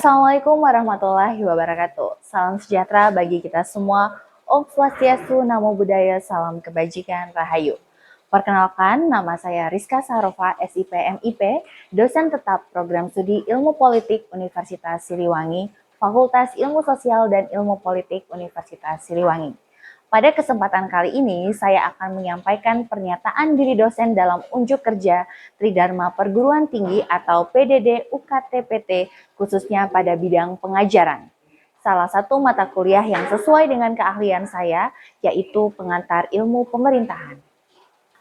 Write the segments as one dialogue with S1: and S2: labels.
S1: Assalamualaikum warahmatullahi wabarakatuh. Salam sejahtera bagi kita semua. Om Swastiastu, Namo Buddhaya, salam kebajikan, Rahayu. Perkenalkan, nama saya Rizka Sarofa, SIP MIP, dosen tetap program studi Ilmu Politik Universitas Siliwangi, Fakultas Ilmu Sosial dan Ilmu Politik Universitas Siliwangi. Pada kesempatan kali ini, saya akan menyampaikan pernyataan diri dosen dalam unjuk kerja Tridharma Perguruan Tinggi atau PDD UKT-PT, khususnya pada bidang pengajaran. Salah satu mata kuliah yang sesuai dengan keahlian saya, yaitu Pengantar Ilmu Pemerintahan.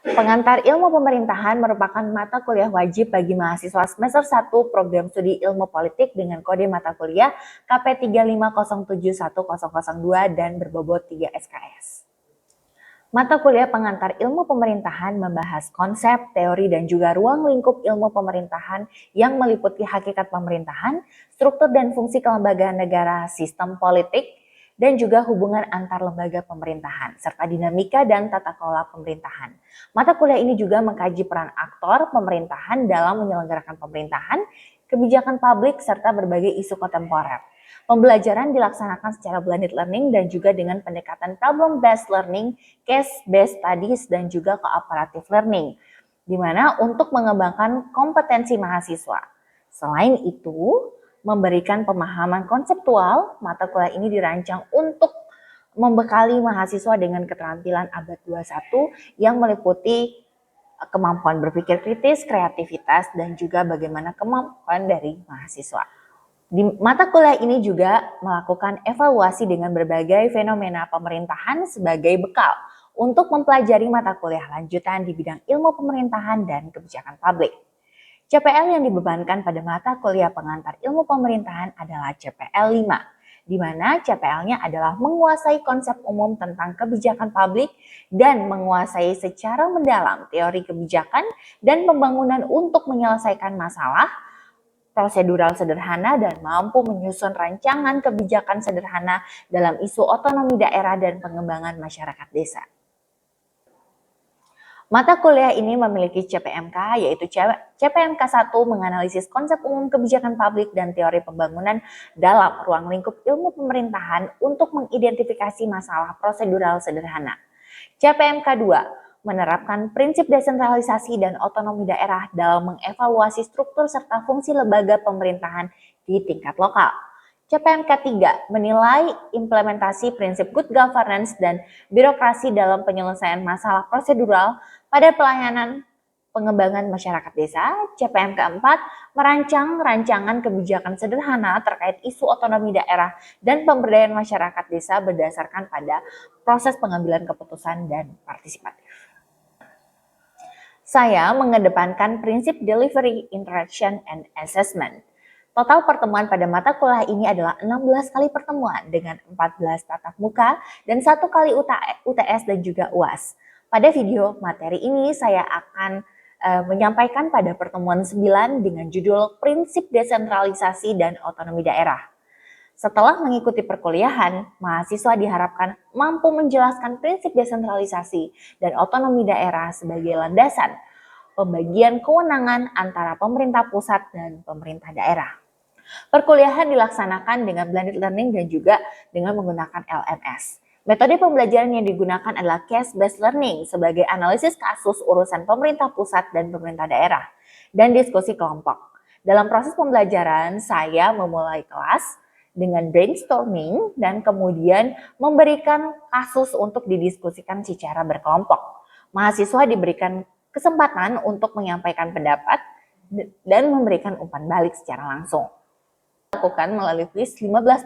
S1: Pengantar Ilmu Pemerintahan merupakan mata kuliah wajib bagi mahasiswa semester 1 program studi Ilmu Politik dengan kode mata kuliah KP350710002 dan berbobot 3 SKS. Mata kuliah Pengantar Ilmu Pemerintahan membahas konsep, teori, dan juga ruang lingkup ilmu pemerintahan yang meliputi hakikat pemerintahan, struktur dan fungsi kelembagaan negara, sistem politik, dan juga hubungan antar lembaga pemerintahan, serta dinamika dan tata kelola pemerintahan. Mata kuliah ini juga mengkaji peran aktor pemerintahan dalam menyelenggarakan pemerintahan, kebijakan publik, serta berbagai isu kontemporer. Pembelajaran dilaksanakan secara blended learning dan juga dengan pendekatan problem-based learning, case-based studies, dan juga cooperative learning, di mana untuk mengembangkan kompetensi mahasiswa. Selain itu, memberikan pemahaman konseptual, mata kuliah ini dirancang untuk membekali mahasiswa dengan keterampilan abad 21 yang meliputi kemampuan berpikir kritis, kreativitas, dan juga bagaimana kemampuan dari mahasiswa. Di mata kuliah ini juga melakukan evaluasi dengan berbagai fenomena pemerintahan sebagai bekal untuk mempelajari mata kuliah lanjutan di bidang ilmu pemerintahan dan kebijakan publik. CPL yang dibebankan pada mata kuliah Pengantar Ilmu Pemerintahan adalah CPL 5, di mana CPL-nya adalah menguasai konsep umum tentang kebijakan publik dan menguasai secara mendalam teori kebijakan dan pembangunan untuk menyelesaikan masalah, prosedural sederhana, dan mampu menyusun rancangan kebijakan sederhana dalam isu otonomi daerah dan pengembangan masyarakat desa. Mata kuliah ini memiliki CPMK, yaitu CPMK 1 menganalisis konsep umum kebijakan publik dan teori pembangunan dalam ruang lingkup ilmu pemerintahan untuk mengidentifikasi masalah prosedural sederhana. CPMK 2 menerapkan prinsip desentralisasi dan otonomi daerah dalam mengevaluasi struktur serta fungsi lembaga pemerintahan di tingkat lokal. CPMK 3 menilai implementasi prinsip good governance dan birokrasi dalam penyelesaian masalah prosedural pada pelayanan pengembangan masyarakat desa. CPMK 4 merancang rancangan kebijakan sederhana terkait isu otonomi daerah dan pemberdayaan masyarakat desa berdasarkan pada proses pengambilan keputusan dan partisipatif. Saya mengedepankan prinsip delivery, interaction, and assessment. Total pertemuan pada mata kuliah ini adalah 16 kali pertemuan dengan 14 tatap muka dan 1 kali UTS dan juga UAS. Pada video materi ini saya akan menyampaikan pada pertemuan 9 dengan judul Prinsip Desentralisasi dan Otonomi Daerah. Setelah mengikuti perkuliahan, mahasiswa diharapkan mampu menjelaskan prinsip desentralisasi dan otonomi daerah sebagai landasan pembagian kewenangan antara pemerintah pusat dan pemerintah daerah. Perkuliahan dilaksanakan dengan blended learning dan juga dengan menggunakan LMS. Metode pembelajaran yang digunakan adalah case-based learning sebagai analisis kasus urusan pemerintah pusat dan pemerintah daerah, dan diskusi kelompok. Dalam proses pembelajaran, saya memulai kelas dengan brainstorming dan kemudian memberikan kasus untuk didiskusikan secara berkelompok. Mahasiswa diberikan kesempatan untuk menyampaikan pendapat dan memberikan umpan balik secara langsung. Lakukan melalui kuis 15%,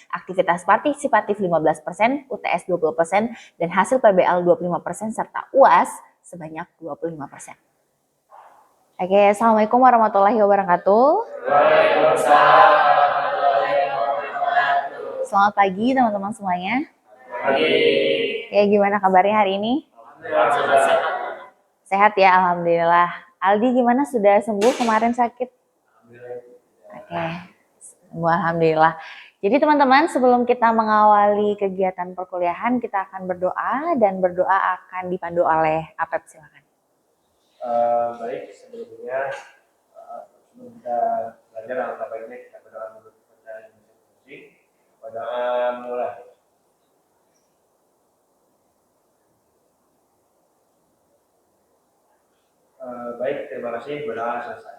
S1: aktivitas partisipatif 15%, UTS 20%, dan hasil PBL 25%, serta UAS sebanyak 25%. Oke, Assalamualaikum warahmatullahi wabarakatuh.
S2: Waalaikumsalam warahmatullahi wabarakatuh.
S1: Selamat pagi teman-teman semuanya.
S2: Pagi.
S1: Ya, gimana kabarnya hari ini?
S2: Alhamdulillah sehat.
S1: Sehat ya, Alhamdulillah. Aldi gimana, sudah sembuh kemarin sakit? Oke, sembuh Alhamdulillah. Jadi teman-teman, sebelum kita mengawali kegiatan perkuliahan, kita akan berdoa, dan berdoa akan dipandu oleh Apep, silakan.
S2: Baik, sebelumnya sebelum kita belajar, alangkah baiknya kita berdoa dulu Mulai. Baik, terima kasih. Berdoa selesai.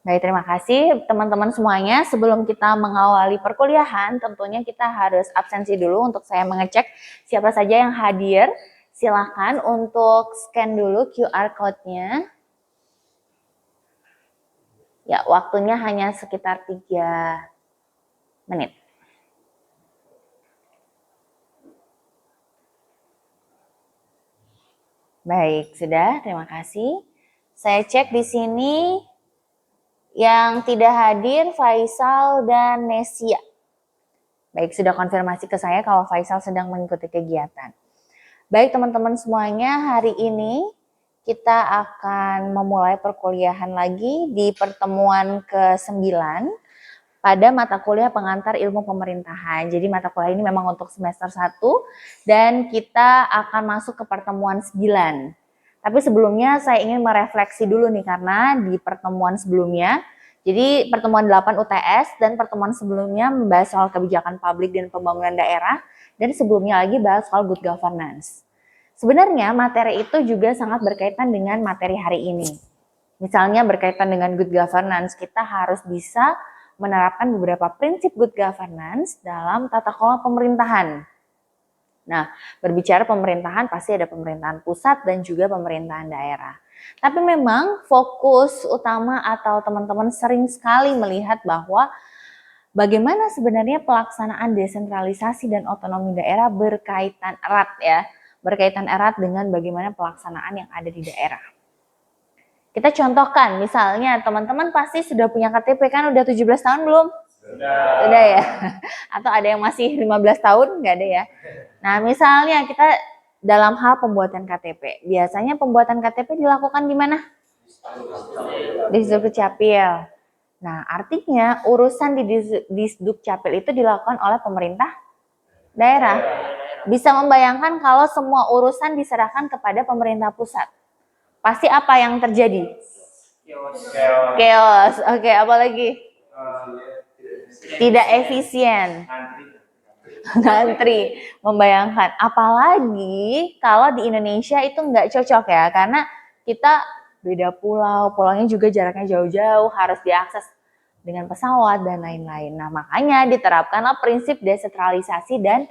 S1: Baik, terima kasih teman-teman semuanya. Sebelum kita mengawali perkuliahan, tentunya kita harus absensi dulu untuk saya mengecek siapa saja yang hadir. Silakan untuk scan dulu QR code-nya. Ya, waktunya hanya sekitar 3 menit. Baik, sudah. Terima kasih. Saya cek di sini yang tidak hadir Faisal dan Nesia. Baik, sudah konfirmasi ke saya kalau Faisal sedang mengikuti kegiatan. Baik teman-teman semuanya, hari ini kita akan memulai perkuliahan lagi di pertemuan ke-9 pada mata kuliah pengantar ilmu pemerintahan. Jadi mata kuliah ini memang untuk semester 1 dan kita akan masuk ke pertemuan 9. Tapi sebelumnya saya ingin merefleksi dulu nih karena di pertemuan sebelumnya, jadi pertemuan 8 UTS dan pertemuan sebelumnya membahas soal kebijakan publik dan pembangunan daerah dan sebelumnya lagi bahas soal good governance. Sebenarnya materi itu juga sangat berkaitan dengan materi hari ini. Misalnya berkaitan dengan good governance, kita harus bisa menerapkan beberapa prinsip good governance dalam tata kelola pemerintahan. Nah, berbicara pemerintahan pasti ada pemerintahan pusat dan juga pemerintahan daerah. Tapi memang fokus utama atau teman-teman sering sekali melihat bahwa bagaimana sebenarnya pelaksanaan desentralisasi dan otonomi daerah berkaitan erat ya. Berkaitan erat dengan bagaimana pelaksanaan yang ada di daerah. Kita contohkan, misalnya teman-teman pasti sudah punya KTP kan, udah 17 tahun belum? Sudah ya? Atau ada yang masih 15 tahun? Nggak ada ya? Nah, misalnya kita dalam hal pembuatan KTP. Biasanya pembuatan KTP dilakukan di mana? Di Dukcapil. Nah, artinya urusan di Dukcapil itu dilakukan oleh pemerintah daerah. Bisa membayangkan kalau semua urusan diserahkan kepada pemerintah pusat. Pasti apa yang terjadi? Chaos. Oke, apa lagi? Tidak efisien. Ngantri, membayangkan. Apalagi kalau di Indonesia itu nggak cocok ya, karena kita beda pulau, pulaunya juga jaraknya jauh-jauh, harus diakses dengan pesawat dan lain-lain. Nah, makanya diterapkanlah prinsip desentralisasi dan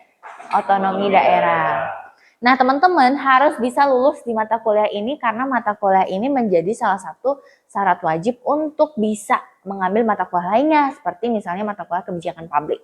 S1: otonomi daerah. Nah, teman-teman harus bisa lulus di mata kuliah ini karena mata kuliah ini menjadi salah satu syarat wajib untuk bisa mengambil mata kuliah lainnya, seperti misalnya mata kuliah kebijakan publik.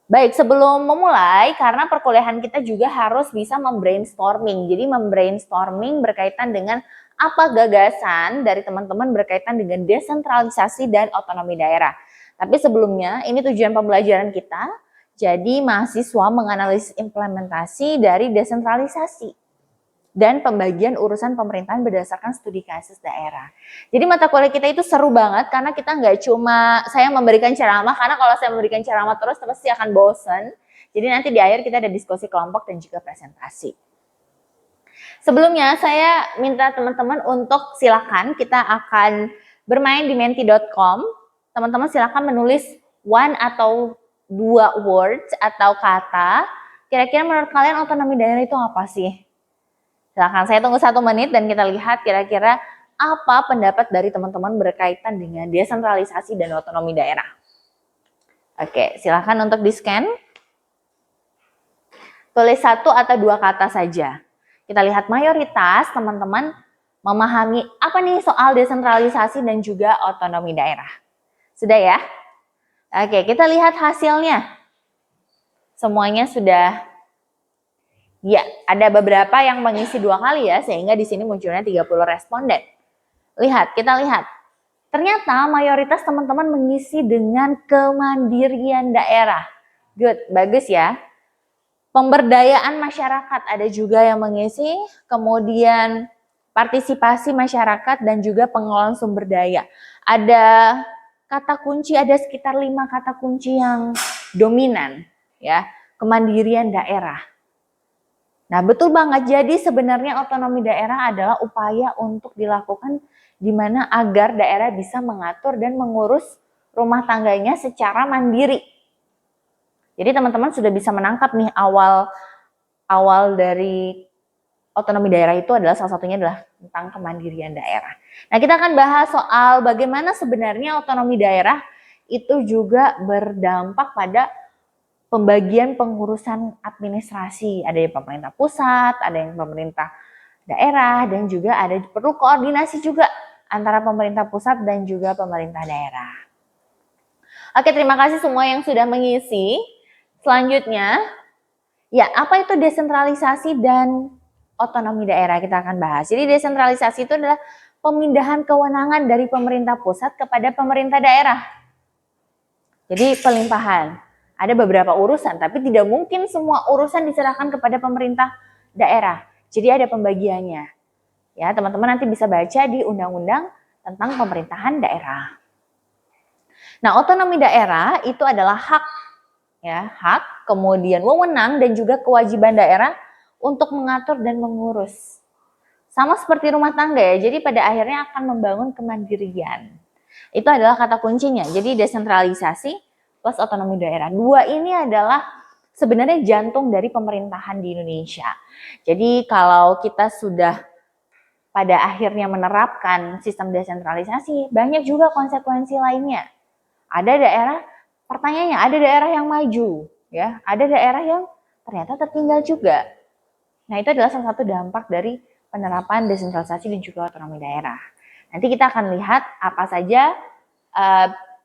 S1: Baik, sebelum memulai, karena perkuliahan kita juga harus bisa membrainstorming. Jadi membrainstorming berkaitan dengan apa gagasan dari teman-teman berkaitan dengan desentralisasi dan otonomi daerah. Tapi sebelumnya, ini tujuan pembelajaran kita. Jadi mahasiswa menganalisis implementasi dari desentralisasi dan pembagian urusan pemerintahan berdasarkan studi kasus daerah. Jadi mata kuliah kita itu seru banget karena kita nggak cuma saya memberikan ceramah, karena kalau saya memberikan ceramah terus pasti akan bosen. Jadi nanti di akhir kita ada diskusi kelompok dan juga presentasi. Sebelumnya saya minta teman-teman untuk silakan kita akan bermain di menti.com. Teman-teman silakan menulis one atau 2 words atau kata. Kira-kira menurut kalian otonomi daerah itu apa sih? Silakan, saya tunggu 1 menit dan kita lihat kira-kira apa pendapat dari teman-teman berkaitan dengan desentralisasi dan otonomi daerah. Oke, silakan untuk di-scan. Tulis 1 atau 2 kata saja. Kita lihat mayoritas teman-teman memahami apa nih soal desentralisasi dan juga otonomi daerah. Sudah ya? Oke, kita lihat hasilnya. Semuanya sudah. Ya, ada beberapa yang mengisi 2 kali ya, sehingga di sini munculnya 30 responden. Lihat, kita lihat. Ternyata mayoritas teman-teman mengisi dengan kemandirian daerah. Good, bagus ya. Pemberdayaan masyarakat ada juga yang mengisi, kemudian partisipasi masyarakat dan juga pengelolaan sumber daya. Ada kata kunci, ada sekitar 5 kata kunci yang dominan ya, kemandirian daerah. Nah, betul banget. Jadi sebenarnya otonomi daerah adalah upaya untuk dilakukan di mana agar daerah bisa mengatur dan mengurus rumah tangganya secara mandiri. Jadi teman-teman sudah bisa menangkap nih awal dari otonomi daerah itu adalah salah satunya adalah tentang kemandirian daerah. Nah, kita akan bahas soal bagaimana sebenarnya otonomi daerah itu juga berdampak pada pembagian pengurusan administrasi. Ada yang pemerintah pusat, ada yang pemerintah daerah, dan juga ada perlu koordinasi juga antara pemerintah pusat dan juga pemerintah daerah. Oke, terima kasih semua yang sudah mengisi. Selanjutnya, ya apa itu desentralisasi dan otonomi daerah kita akan bahas. Jadi desentralisasi itu adalah pemindahan kewenangan dari pemerintah pusat kepada pemerintah daerah. Jadi pelimpahan. Ada beberapa urusan, tapi tidak mungkin semua urusan diserahkan kepada pemerintah daerah. Jadi ada pembagiannya. Ya, teman-teman nanti bisa baca di undang-undang tentang pemerintahan daerah. Nah, otonomi daerah itu adalah hak, ya, hak, kemudian wewenang dan juga kewajiban daerah untuk mengatur dan mengurus. Sama seperti rumah tangga ya, jadi pada akhirnya akan membangun kemandirian. Itu adalah kata kuncinya. Jadi desentralisasi plus otonomi daerah. Dua ini adalah sebenarnya jantung dari pemerintahan di Indonesia. Jadi kalau kita sudah pada akhirnya menerapkan sistem desentralisasi, banyak juga konsekuensi lainnya. Ada daerah, pertanyaannya, ada daerah yang maju, ya, ada daerah yang ternyata tertinggal juga. Nah, itu adalah salah satu dampak dari penerapan desentralisasi dan juga otonomi daerah. Nanti kita akan lihat apa saja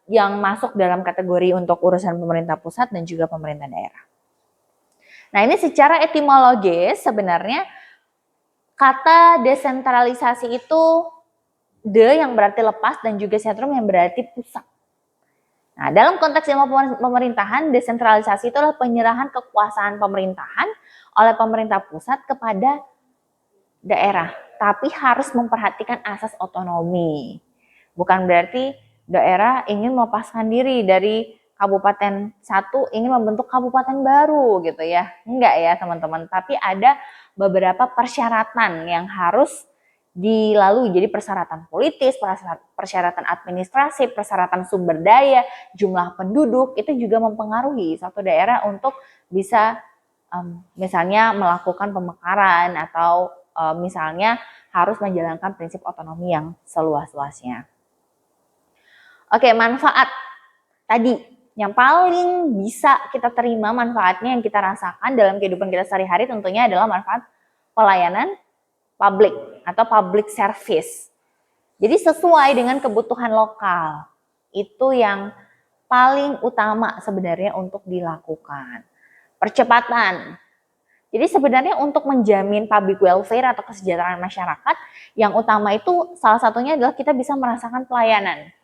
S1: yang masuk dalam kategori untuk urusan pemerintah pusat dan juga pemerintah daerah. Nah, ini secara etimologis sebenarnya kata desentralisasi itu de yang berarti lepas dan juga sentrum yang berarti pusat. Nah, dalam konteks ilmu pemerintahan, desentralisasi itu adalah penyerahan kekuasaan pemerintahan oleh pemerintah pusat kepada daerah, tapi harus memperhatikan asas otonomi. Bukan berarti daerah ingin melepaskan diri dari kabupaten satu, ingin membentuk kabupaten baru gitu ya. Enggak ya teman-teman, tapi ada beberapa persyaratan yang harus dilalui. Jadi persyaratan politis, persyaratan administrasi, persyaratan sumber daya, jumlah penduduk, itu juga mempengaruhi suatu daerah untuk bisa misalnya melakukan pemekaran atau misalnya harus menjalankan prinsip otonomi yang seluas-luasnya. Oke, manfaat tadi yang paling bisa kita terima manfaatnya yang kita rasakan dalam kehidupan kita sehari-hari tentunya adalah manfaat pelayanan publik atau public service. Jadi sesuai dengan kebutuhan lokal. Itu yang paling utama sebenarnya untuk dilakukan. Percepatan. Jadi sebenarnya untuk menjamin public welfare atau kesejahteraan masyarakat, yang utama itu salah satunya adalah kita bisa merasakan pelayanan.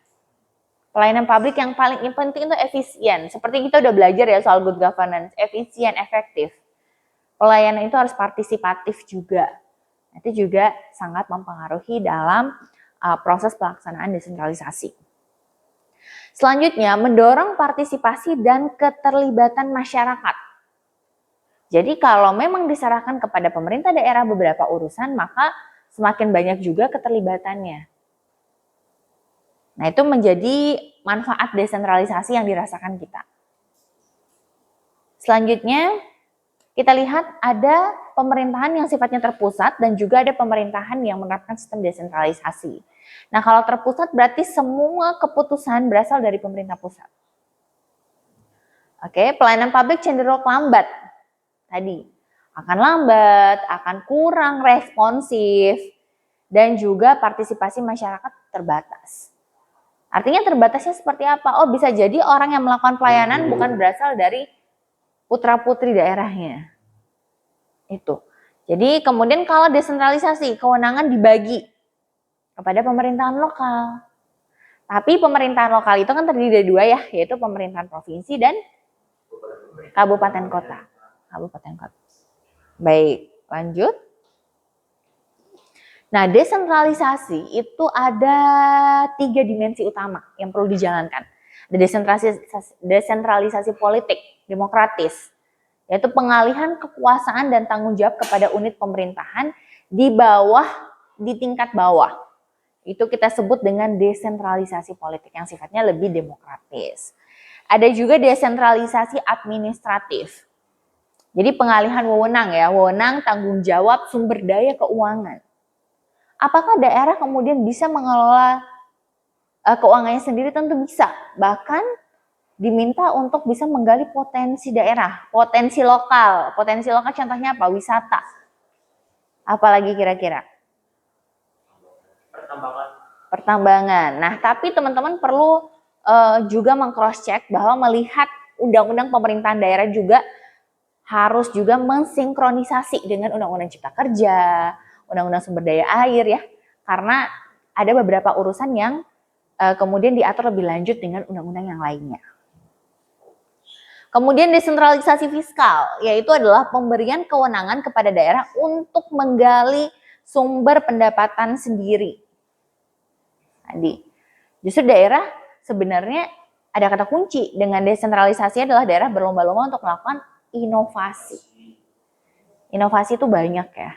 S1: Pelayanan publik yang paling penting itu efisien. Seperti kita udah belajar ya soal good governance, efisien, efektif. Pelayanan itu harus partisipatif juga. Itu juga sangat mempengaruhi dalam proses pelaksanaan desentralisasi. Selanjutnya, mendorong partisipasi dan keterlibatan masyarakat. Jadi kalau memang diserahkan kepada pemerintah daerah beberapa urusan, maka semakin banyak juga keterlibatannya. Nah, itu menjadi manfaat desentralisasi yang dirasakan kita. Selanjutnya, kita lihat ada pemerintahan yang sifatnya terpusat dan juga ada pemerintahan yang menerapkan sistem desentralisasi. Nah, kalau terpusat berarti semua keputusan berasal dari pemerintah pusat. Oke, pelayanan publik cenderung lambat. Tadi akan lambat, akan kurang responsif, dan juga partisipasi masyarakat terbatas. Artinya terbatasnya seperti apa? Oh, bisa jadi orang yang melakukan pelayanan bukan berasal dari putra-putri daerahnya. Itu. Jadi kemudian kalau desentralisasi, kewenangan dibagi kepada pemerintahan lokal. Tapi pemerintahan lokal itu kan terdiri dari dua ya, yaitu pemerintahan provinsi dan kabupaten kota. Kabupaten kota. Baik, lanjut. Nah, desentralisasi itu ada 3 dimensi utama yang perlu dijalankan. Ada desentralisasi politik, demokratis, yaitu pengalihan kekuasaan dan tanggung jawab kepada unit pemerintahan di tingkat bawah. Itu kita sebut dengan desentralisasi politik yang sifatnya lebih demokratis. Ada juga desentralisasi administratif. Jadi pengalihan wewenang ya, wewenang, tanggung jawab, sumber daya keuangan. Apakah daerah kemudian bisa mengelola keuangannya sendiri? Tentu bisa. Bahkan diminta untuk bisa menggali potensi daerah, potensi lokal. Potensi lokal contohnya apa? Wisata. Apalagi kira-kira? Pertambangan. Nah, tapi teman-teman perlu juga meng-cross check bahwa melihat undang-undang pemerintahan daerah juga harus juga mensinkronisasi dengan undang-undang cipta kerja, undang-undang sumber daya air ya. Karena ada beberapa urusan yang kemudian diatur lebih lanjut dengan undang-undang yang lainnya. Kemudian desentralisasi fiskal, yaitu adalah pemberian kewenangan kepada daerah untuk menggali sumber pendapatan sendiri. Tadi, justru daerah sebenarnya ada kata kunci dengan desentralisasi adalah daerah berlomba-lomba untuk melakukan inovasi. Inovasi itu banyak ya.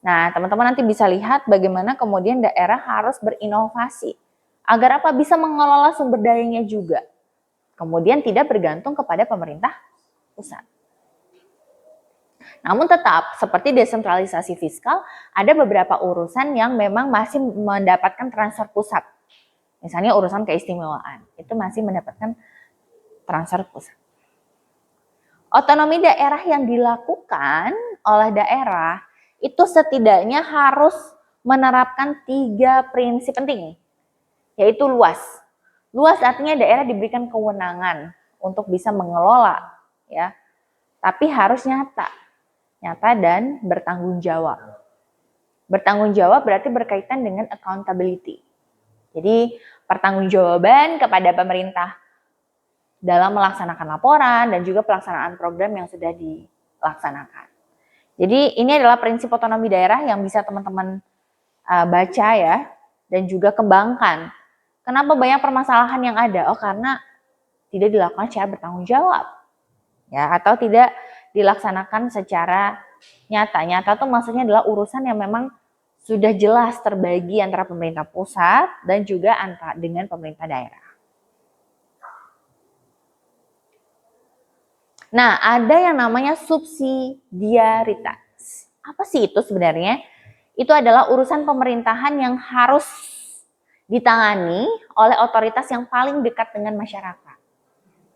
S1: Nah, teman-teman nanti bisa lihat bagaimana kemudian daerah harus berinovasi. Agar apa? Bisa mengelola sumber dayanya juga. Kemudian tidak bergantung kepada pemerintah pusat. Namun tetap seperti desentralisasi fiskal, ada beberapa urusan yang memang masih mendapatkan transfer pusat. Misalnya urusan keistimewaan, itu masih mendapatkan transfer pusat. Otonomi daerah yang dilakukan oleh daerah itu setidaknya harus menerapkan 3 prinsip penting, yaitu luas. Luas artinya daerah diberikan kewenangan untuk bisa mengelola, ya. Tapi harus nyata dan bertanggung jawab. Bertanggung jawab berarti berkaitan dengan accountability. Jadi pertanggungjawaban kepada pemerintah dalam melaksanakan laporan dan juga pelaksanaan program yang sudah dilaksanakan. Jadi ini adalah prinsip otonomi daerah yang bisa teman-teman baca ya dan juga kembangkan. Kenapa banyak permasalahan yang ada? Oh, karena tidak dilakukan secara bertanggung jawab. Ya, atau tidak dilaksanakan secara nyata. Nyata itu maksudnya adalah urusan yang memang sudah jelas terbagi antara pemerintah pusat dan juga dengan pemerintah daerah. Nah, ada yang namanya subsidiaritas. Apa sih itu sebenarnya? Itu adalah urusan pemerintahan yang harus ditangani oleh otoritas yang paling dekat dengan masyarakat.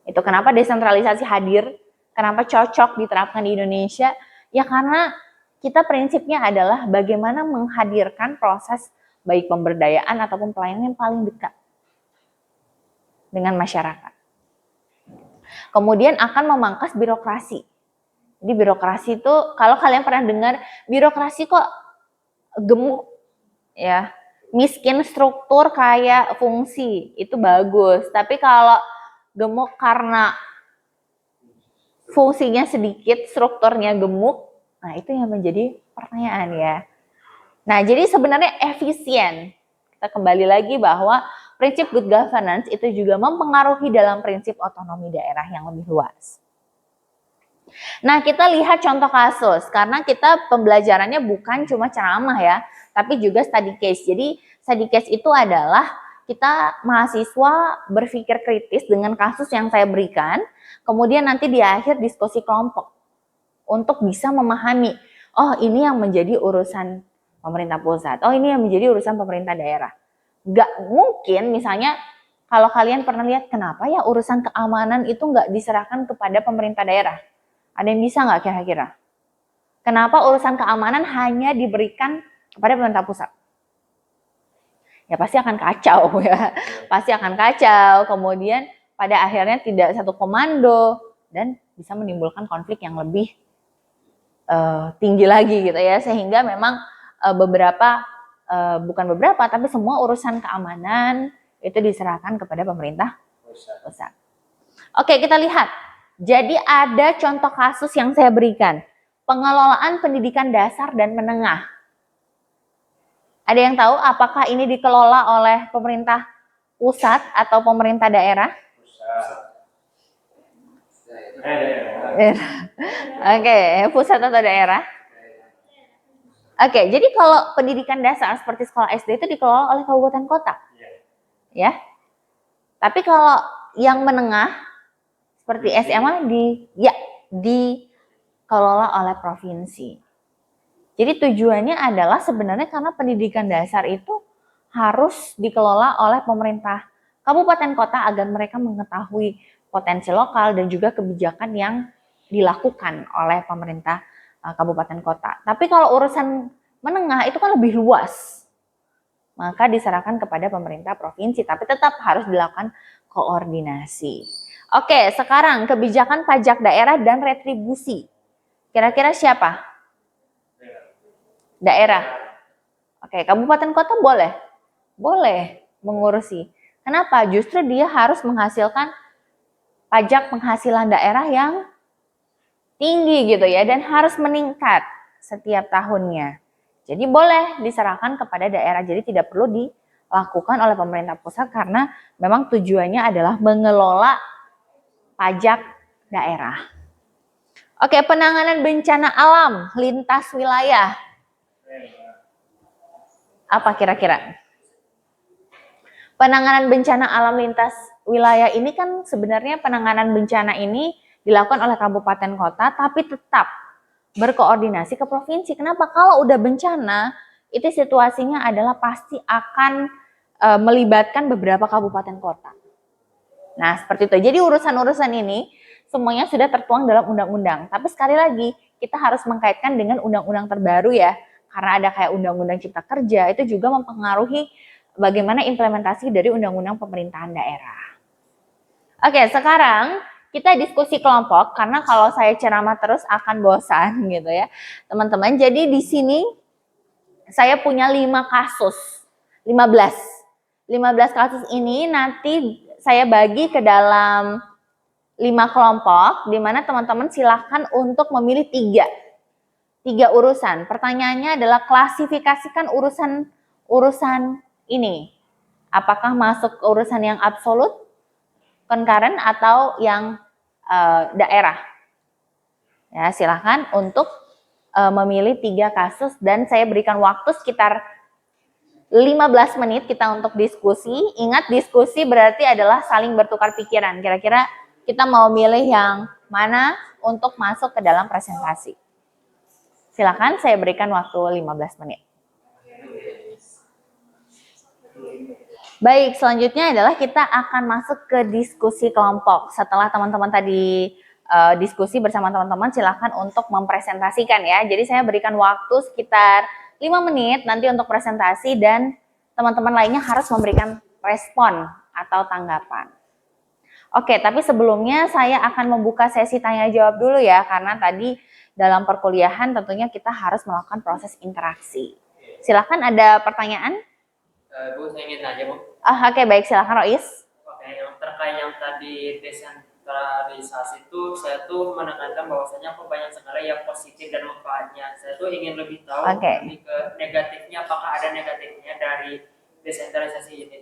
S1: Itu kenapa desentralisasi hadir, kenapa cocok diterapkan di Indonesia, ya karena kita prinsipnya adalah bagaimana menghadirkan proses baik pemberdayaan ataupun pelayanan yang paling dekat dengan masyarakat. Kemudian akan memangkas birokrasi. Jadi birokrasi itu, kalau kalian pernah dengar, birokrasi kok gemuk, ya, miskin struktur kayak fungsi, itu bagus. Tapi kalau gemuk karena fungsinya sedikit, strukturnya gemuk, nah itu yang menjadi pertanyaan ya. Nah, jadi sebenarnya efisien. Kita kembali lagi bahwa prinsip good governance itu juga mempengaruhi dalam prinsip otonomi daerah yang lebih luas. Nah, kita lihat contoh kasus, karena kita pembelajarannya bukan cuma ceramah ya, tapi juga study case. Jadi, study case itu adalah kita mahasiswa berpikir kritis dengan kasus yang saya berikan, kemudian nanti di akhir diskusi kelompok untuk bisa memahami, oh ini yang menjadi urusan pemerintah pusat, oh ini yang menjadi urusan pemerintah daerah. Gak mungkin misalnya kalau kalian pernah lihat kenapa ya urusan keamanan itu gak diserahkan kepada pemerintah daerah. Ada yang bisa nggak kira-kira? Kenapa urusan keamanan hanya diberikan kepada pemerintah pusat? Ya pasti akan kacau ya. Pasti akan kacau. Kemudian pada akhirnya tidak satu komando dan bisa menimbulkan konflik yang lebih tinggi lagi gitu ya. Sehingga memang bukan beberapa tapi semua urusan keamanan itu diserahkan kepada pemerintah pusat. Oke, kita lihat. Jadi ada contoh kasus yang saya berikan. Pengelolaan pendidikan dasar dan menengah. Ada yang tahu apakah ini dikelola oleh pemerintah pusat atau pemerintah daerah? Oke, pusat atau daerah? Oke, jadi kalau pendidikan dasar seperti sekolah SD itu dikelola oleh kabupaten kota. Ya. Tapi kalau yang menengah seperti SMA dikelola oleh provinsi. Jadi tujuannya adalah sebenarnya karena pendidikan dasar itu harus dikelola oleh pemerintah kabupaten kota agar mereka mengetahui potensi lokal dan juga kebijakan yang dilakukan oleh pemerintah kabupaten kota. Tapi kalau urusan menengah itu kan lebih luas, maka diserahkan kepada pemerintah provinsi, tapi tetap harus dilakukan koordinasi. Oke, sekarang kebijakan pajak daerah dan retribusi. Kira-kira siapa? Daerah. Oke, kabupaten kota boleh? Boleh mengurusi. Kenapa? Justru dia harus menghasilkan pajak penghasilan daerah yang tinggi gitu ya, dan harus meningkat setiap tahunnya. Jadi boleh diserahkan kepada daerah, jadi tidak perlu dilakukan oleh pemerintah pusat karena memang tujuannya adalah mengelola pajak daerah. Oke, penanganan bencana alam lintas wilayah. Apa kira-kira? Penanganan bencana alam lintas wilayah ini kan sebenarnya penanganan bencana ini dilakukan oleh kabupaten kota, tapi tetap berkoordinasi ke provinsi. Kenapa? Kalau udah bencana, itu situasinya adalah pasti akan melibatkan beberapa kabupaten kota. Nah, seperti itu. Jadi urusan-urusan ini semuanya sudah tertuang dalam undang-undang. Tapi sekali lagi, kita harus mengkaitkan dengan undang-undang terbaru ya. Karena ada kayak undang-undang cipta kerja, itu juga mempengaruhi bagaimana implementasi dari undang-undang pemerintahan daerah. Oke, sekarang kita diskusi kelompok karena kalau saya ceramah terus akan bosan gitu ya, teman-teman. Jadi di sini saya punya 5 kasus, 15 kasus ini nanti saya bagi ke dalam 5 kelompok, di mana teman-teman silahkan untuk memilih 3 urusan. Pertanyaannya adalah klasifikasikan urusan ini. Apakah masuk ke urusan yang absolut, concurrent, atau yang daerah? Ya, silahkan untuk memilih 3 kasus dan saya berikan waktu sekitar 15 menit kita untuk diskusi. Ingat, diskusi berarti adalah saling bertukar pikiran. Kira-kira kita mau milih yang mana untuk masuk ke dalam presentasi. Silakan, saya berikan waktu 15 menit. Baik, selanjutnya adalah kita akan masuk ke diskusi kelompok. Setelah teman-teman tadi diskusi bersama teman-teman, silakan untuk mempresentasikan ya. Jadi saya berikan waktu sekitar 5 menit nanti untuk presentasi dan teman-teman lainnya harus memberikan respon atau tanggapan. Oke, tapi sebelumnya saya akan membuka sesi tanya jawab dulu ya, karena tadi dalam perkuliahan tentunya kita harus melakukan proses interaksi. Silakan, ada pertanyaan?
S3: Bu, saya ingin tanya, Bu.
S1: Oke, baik, silakan Rois.
S3: Oke, yang terkait yang tadi desentralisasi itu, saya tuh menekankan bahwasanya kok banyak sekali yang positif dan manfaatnya. Saya tuh ingin lebih tahu lebih ke negatifnya, apakah ada negatifnya dari desentralisasi ini?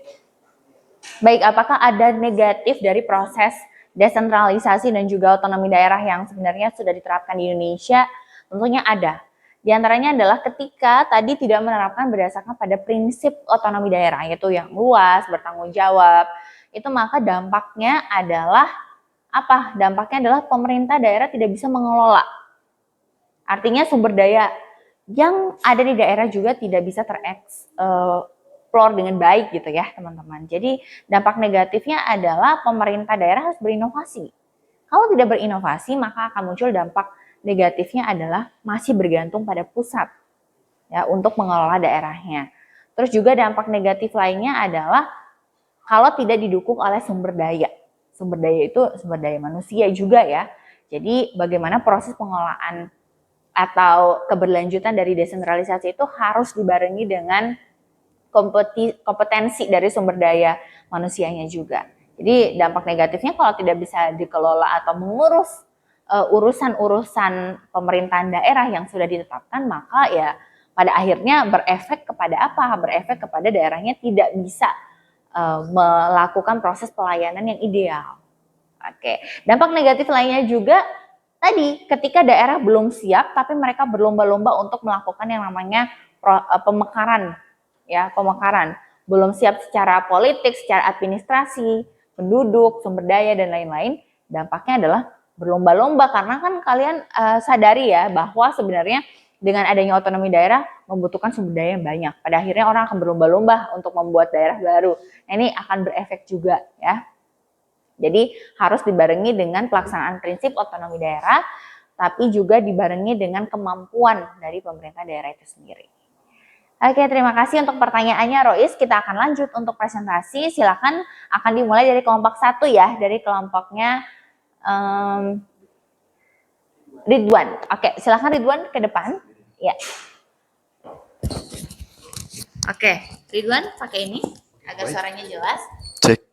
S1: Baik, apakah ada negatif dari proses desentralisasi dan juga otonomi daerah yang sebenarnya sudah diterapkan di Indonesia? Tentunya ada. Di antaranya adalah ketika tadi tidak menerapkan berdasarkan pada prinsip otonomi daerah, yaitu yang luas, bertanggung jawab, itu maka dampaknya adalah apa? Dampaknya adalah pemerintah daerah tidak bisa mengelola. Artinya sumber daya yang ada di daerah juga tidak bisa tereksplor dengan baik gitu ya teman-teman. Jadi dampak negatifnya adalah pemerintah daerah harus berinovasi. Kalau tidak berinovasi maka akan muncul dampak negatifnya adalah masih bergantung pada pusat ya untuk mengelola daerahnya. Terus juga dampak negatif lainnya adalah kalau tidak didukung oleh sumber daya. Sumber daya itu sumber daya manusia juga ya. Jadi bagaimana proses pengelolaan atau keberlanjutan dari desentralisasi itu harus dibarengi dengan kompetensi dari sumber daya manusianya juga. Jadi dampak negatifnya kalau tidak bisa dikelola atau mengurus urusan-urusan pemerintahan daerah yang sudah ditetapkan, maka ya pada akhirnya berefek kepada apa? Berefek kepada daerahnya tidak bisa melakukan proses pelayanan yang ideal. Oke, dampak negatif lainnya juga tadi ketika daerah belum siap tapi mereka berlomba-lomba untuk melakukan yang namanya pemekaran, ya pemekaran. Belum siap secara politik, secara administrasi, penduduk, sumber daya dan lain-lain. Dampaknya adalah berlomba-lomba karena kan kalian sadari ya bahwa sebenarnya dengan adanya otonomi daerah membutuhkan sumber daya yang banyak. Pada akhirnya orang akan berlomba-lomba untuk membuat daerah baru. Nah, ini akan berefek juga ya. Jadi harus dibarengi dengan pelaksanaan prinsip otonomi daerah, tapi juga dibarengi dengan kemampuan dari pemerintah daerah itu sendiri. Oke, terima kasih untuk pertanyaannya Rois. Kita akan lanjut untuk presentasi. Silakan akan dimulai dari kelompok 1 ya, dari kelompoknya Ridwan. Oke, silakan Ridwan ke depan. Ya. Oke, Ridwan pakai ini agar suaranya jelas.
S4: Cek.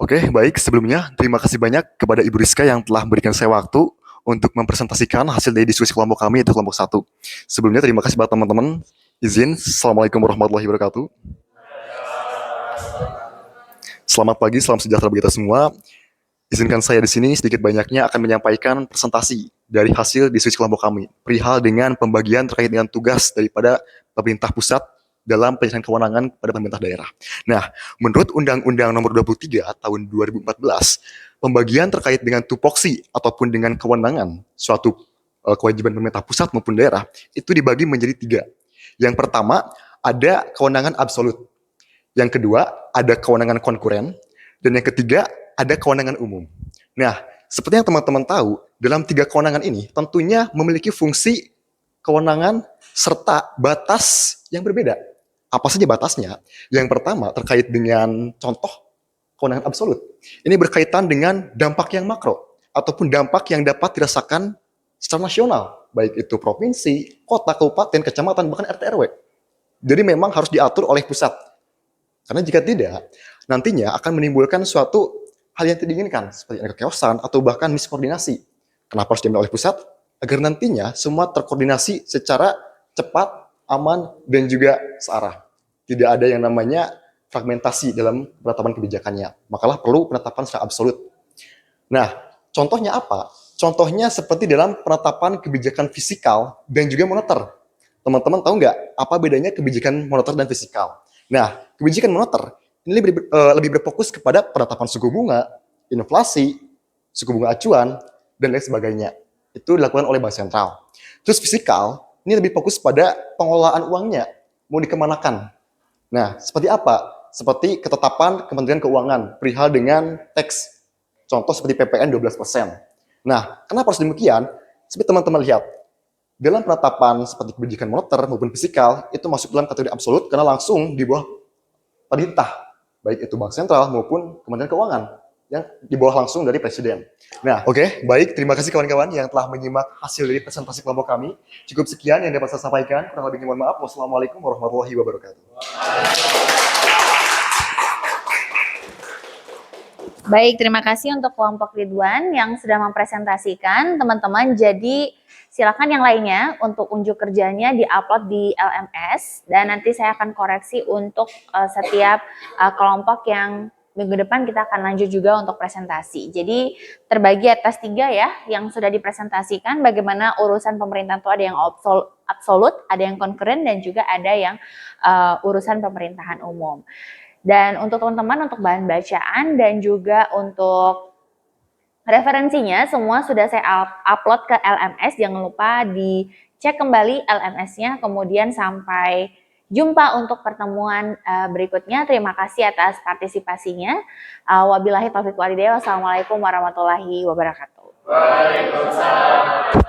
S4: Oke, baik. Sebelumnya, terima kasih banyak kepada Ibu Rizka yang telah memberikan saya waktu untuk mempresentasikan hasil dari diskusi kelompok kami, yaitu kelompok 1. Sebelumnya, terima kasih buat teman-teman. Izin, Assalamualaikum warahmatullahi wabarakatuh. Selamat pagi, salam sejahtera bagi kita semua. Izinkan saya di sini sedikit banyaknya akan menyampaikan presentasi dari hasil diskusi kelompok kami perihal dengan pembagian terkait dengan tugas daripada pemerintah pusat dalam penyelesaian kewenangan pada pemerintah daerah. Nah, menurut Undang-Undang Nomor 23 Tahun 2014, pembagian terkait dengan tupoksi ataupun dengan kewenangan suatu kewajiban pemerintah pusat maupun daerah itu dibagi menjadi 3. Yang pertama, ada kewenangan absolut. Yang kedua, ada kewenangan konkuren. Dan yang ketiga, ada kewenangan umum. Nah, seperti yang teman-teman tahu, dalam 3 kewenangan ini tentunya memiliki fungsi, kewenangan, serta batas yang berbeda. Apa saja batasnya? Yang pertama terkait dengan contoh kewenangan absolut. Ini berkaitan dengan dampak yang makro, ataupun dampak yang dapat dirasakan secara nasional, baik itu provinsi, kota, kabupaten, kecamatan, bahkan RT RW. Jadi memang harus diatur oleh pusat. Karena jika tidak, nantinya akan menimbulkan suatu hal yang tidak diinginkan, seperti kechaosan atau bahkan miskoordinasi. Kenapa harus diambil oleh pusat? Agar nantinya semua terkoordinasi secara cepat, aman, dan juga searah. Tidak ada yang namanya fragmentasi dalam penetapan kebijakannya. Makalah perlu penetapan secara absolut. Nah, contohnya apa? Contohnya seperti dalam penetapan kebijakan fisikal dan juga moneter. Teman-teman tahu nggak apa bedanya kebijakan moneter dan fisikal? Nah, kebijakan moneter ini lebih berfokus kepada penetapan suku bunga, inflasi, suku bunga acuan, dan lain sebagainya. Itu dilakukan oleh Bank Sentral. Terus fisikal, ini lebih fokus pada pengelolaan uangnya, mau dikemanakan. Nah, seperti apa? Seperti ketetapan Kementerian Keuangan, perihal dengan teks. Contoh seperti PPN 12%. Nah, kenapa harus demikian? Seperti teman-teman lihat, dalam penetapan seperti kebijakan moneter maupun fisikal, itu masuk dalam kategori absolut karena langsung di bawah pemerintah, baik itu Bank Sentral maupun Kementerian Keuangan yang di bawah langsung dari Presiden. Nah, oke, baik. Terima kasih kawan-kawan yang telah menyimak hasil dari presentasi kelompok kami. Cukup sekian yang dapat saya sampaikan. Kurang lebihnya mohon maaf. Wassalamualaikum warahmatullahi wabarakatuh.
S1: Baik, terima kasih untuk kelompok Ridwan yang sudah mempresentasikan. Teman-teman, jadi silakan yang lainnya untuk unjuk kerjanya di-upload di LMS dan nanti saya akan koreksi untuk setiap kelompok yang minggu depan kita akan lanjut juga untuk presentasi. Jadi terbagi atas 3 ya yang sudah dipresentasikan bagaimana urusan pemerintahan itu ada yang absolut, ada yang konkuren dan juga ada yang urusan pemerintahan umum. Dan untuk teman-teman untuk bahan bacaan dan juga untuk referensinya semua sudah saya upload ke LMS. Jangan lupa dicek kembali LMS-nya. Kemudian sampai jumpa untuk pertemuan berikutnya. Terima kasih atas partisipasinya. Wabillahi taufiq walhidayah. Wassalamualaikum warahmatullahi wabarakatuh.
S2: Waalaikumsalam.